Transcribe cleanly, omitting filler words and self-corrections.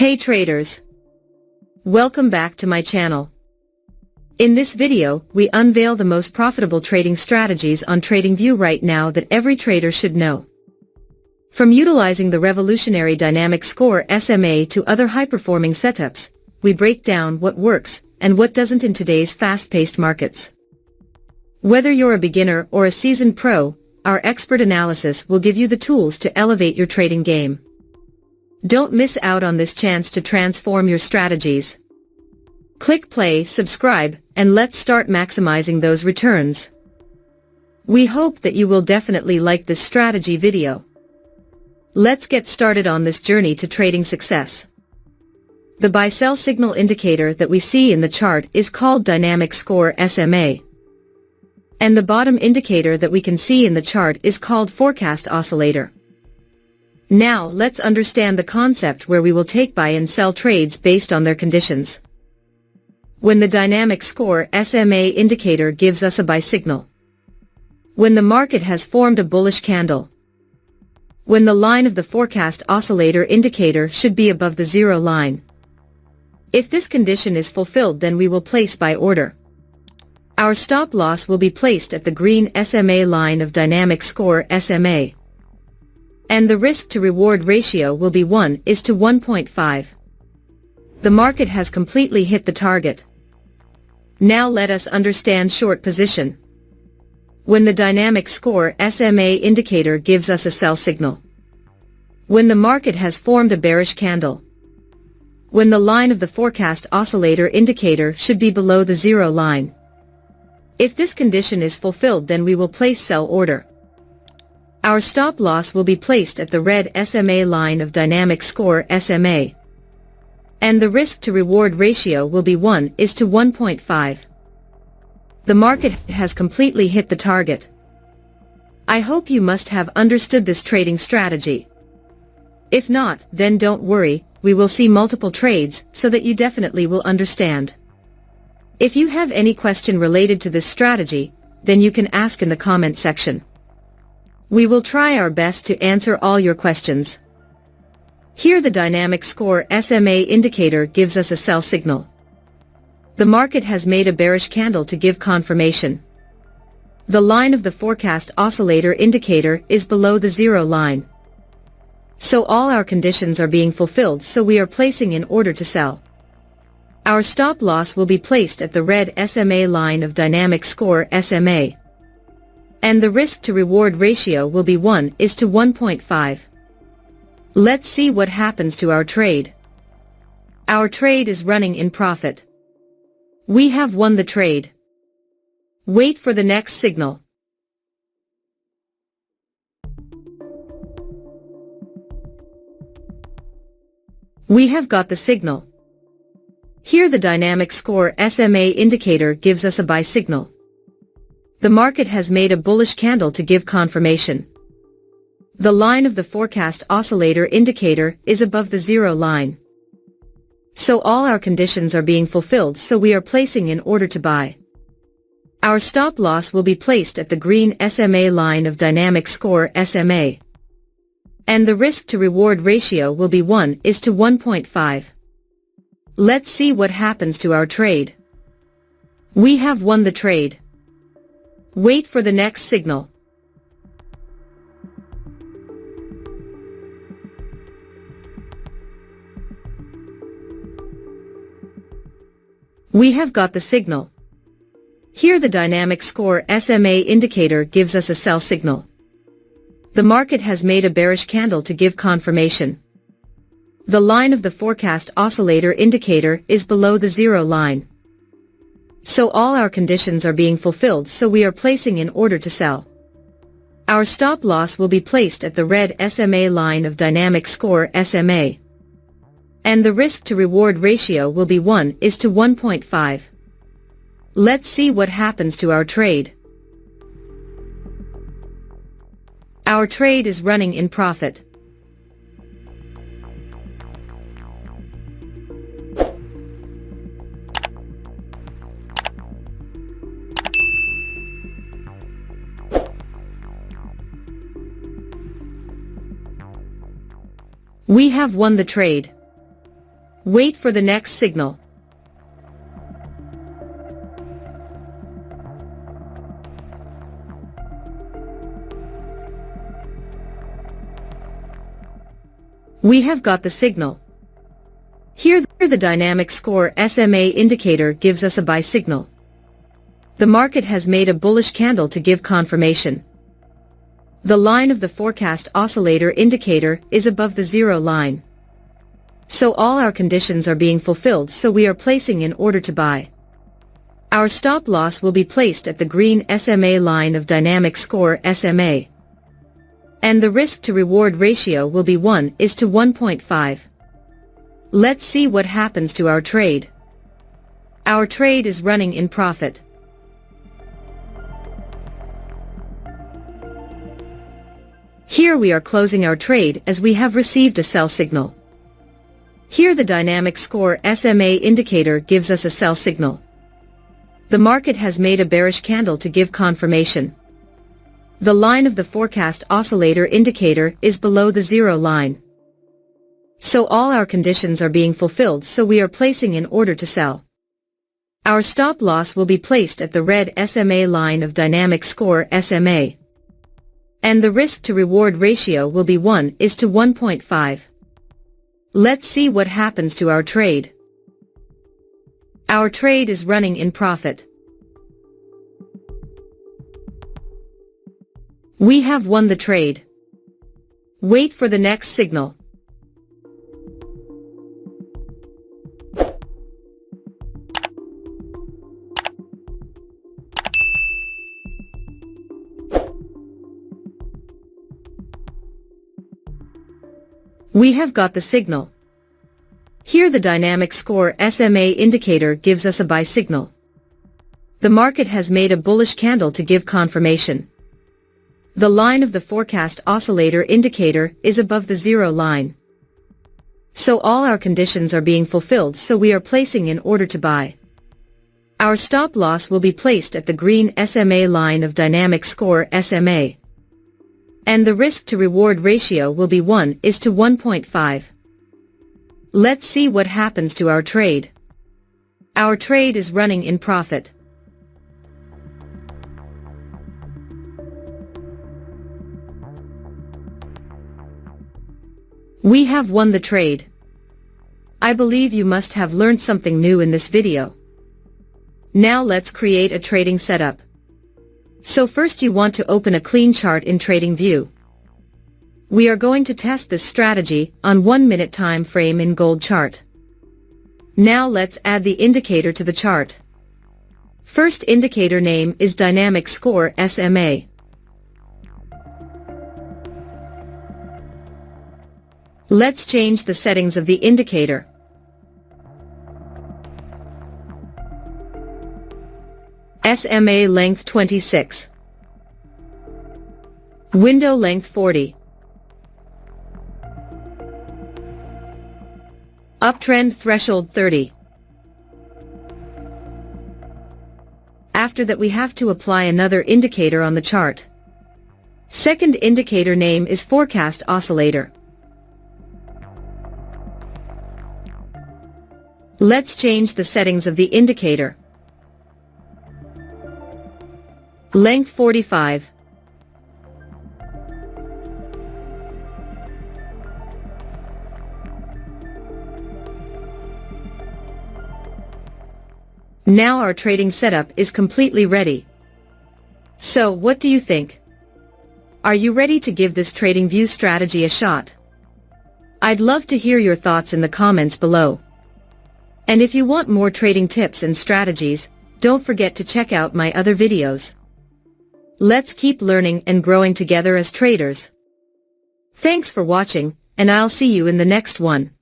Hey traders! Welcome back to my channel. In this video, we unveil the most profitable trading strategies on TradingView right now that every trader should know. From utilizing the revolutionary dynamic score SMA to other high-performing setups, we break down what works and what doesn't in today's fast-paced markets. Whether you're a beginner or a seasoned pro, our expert analysis will give you the tools to elevate your trading game. Don't miss out on this chance to transform your strategies. Click play, subscribe, and let's start maximizing those returns. We hope that you will definitely like this strategy video. Let's get started on this journey to trading success. The buy-sell signal indicator that we see in the chart is called dynamic score SMA. And the bottom indicator that we can see in the chart is called forecast oscillator. Now let's understand the concept where we will take buy and sell trades based on their conditions. When the dynamic score SMA indicator gives us a buy signal. When the market has formed a bullish candle. When the line of the forecast oscillator indicator should be above the zero line. If this condition is fulfilled, then we will place buy order. Our stop loss will be placed at the green SMA line of dynamic score SMA. And the risk-to-reward ratio will be 1:1.5. The market has completely hit the target. Now let us understand short position. When the dynamic score SMA indicator gives us a sell signal. When the market has formed a bearish candle. When the line of the forecast oscillator indicator should be below the zero line. If this condition is fulfilled, then we will place sell order. Our stop loss will be placed at the red SMA line of dynamic score SMA. And the risk-to-reward ratio will be 1:1.5. The market has completely hit the target. I hope you must have understood this trading strategy. If not, then don't worry, we will see multiple trades so that you definitely will understand. If you have any question related to this strategy, then you can ask in the comment section. We will try our best to answer all your questions. Here the dynamic score SMA indicator gives us a sell signal. The market has made a bearish candle to give confirmation. The line of the forecast oscillator indicator is below the zero line. So all our conditions are being fulfilled, so we are placing in order to sell. Our stop loss will be placed at the red SMA line of dynamic score SMA. And the risk-to-reward ratio will be 1:1.5. Let's see what happens to our trade. Our trade is running in profit. We have won the trade. Wait for the next signal. We have got the signal. Here the dynamic score SMA indicator gives us a buy signal. The market has made a bullish candle to give confirmation. The line of the forecast oscillator indicator is above the zero line. So all our conditions are being fulfilled, so we are placing in order to buy. Our stop loss will be placed at the green SMA line of dynamic score SMA. And the risk-to-reward ratio will be 1:1.5. Let's see what happens to our trade. We have won the trade. Wait for the next signal. We have got the signal. Here the dynamic score SMA indicator gives us a sell signal. The market has made a bearish candle to give confirmation. The line of the forecast oscillator indicator is below the zero line. So all our conditions are being fulfilled, so we are placing in order to sell. Our stop loss will be placed at the red SMA line of dynamic score SMA. And the risk-to-reward ratio will be 1:1.5. Let's see what happens to our trade. Our trade is running in profit. We have won the trade. Wait for the next signal. We have got the signal. Here the dynamic score SMA indicator gives us a buy signal. The market has made a bullish candle to give confirmation. The line of the forecast oscillator indicator is above the zero line. So all our conditions are being fulfilled, so we are placing an order to buy. Our stop loss will be placed at the green SMA line of dynamic score SMA. And the risk to reward ratio will be 1:1.5. Let's see what happens to our trade. Our trade is running in profit. Here we are closing our trade as we have received a sell signal. Here the dynamic score SMA indicator gives us a sell signal. The market has made a bearish candle to give confirmation. The line of the forecast oscillator indicator is below the zero line. So all our conditions are being fulfilled, so we are placing an order to sell. Our stop loss will be placed at the red SMA line of dynamic score SMA. And the risk to reward ratio will be 1:1.5. Let's see what happens to our trade. Our trade is running in profit. We have won the trade. Wait for the next signal. We have got the signal. Here the dynamic score SMA indicator gives us a buy signal. The market has made a bullish candle to give confirmation. The line of the forecast oscillator indicator is above the zero line. So all our conditions are being fulfilled, so we are placing an order to buy. Our stop loss will be placed at the green SMA line of dynamic score SMA. And the risk to reward ratio will be 1:1.5. Let's see what happens to our trade. Our trade is running in profit. We have won the trade. I believe you must have learned something new in this video. Now let's create a trading setup. So first you want to open a clean chart in TradingView. We are going to test this strategy on 1 minute time frame in gold chart. Now let's add the indicator to the chart. First indicator name is dynamic score SMA. Let's change the settings of the indicator. SMA length 26. Window length 40. Uptrend threshold 30. After that we have to apply another indicator on the chart. Second indicator name is forecast oscillator. Let's change the settings of the indicator. Length 45. Now our trading setup is completely ready. So what do you think? Are you ready to give this TradingView strategy a shot? I'd love to hear your thoughts in the comments below. And if you want more trading tips and strategies, don't forget to check out my other videos. Let's keep learning and growing together as traders. Thanks for watching, and I'll see you in the next one.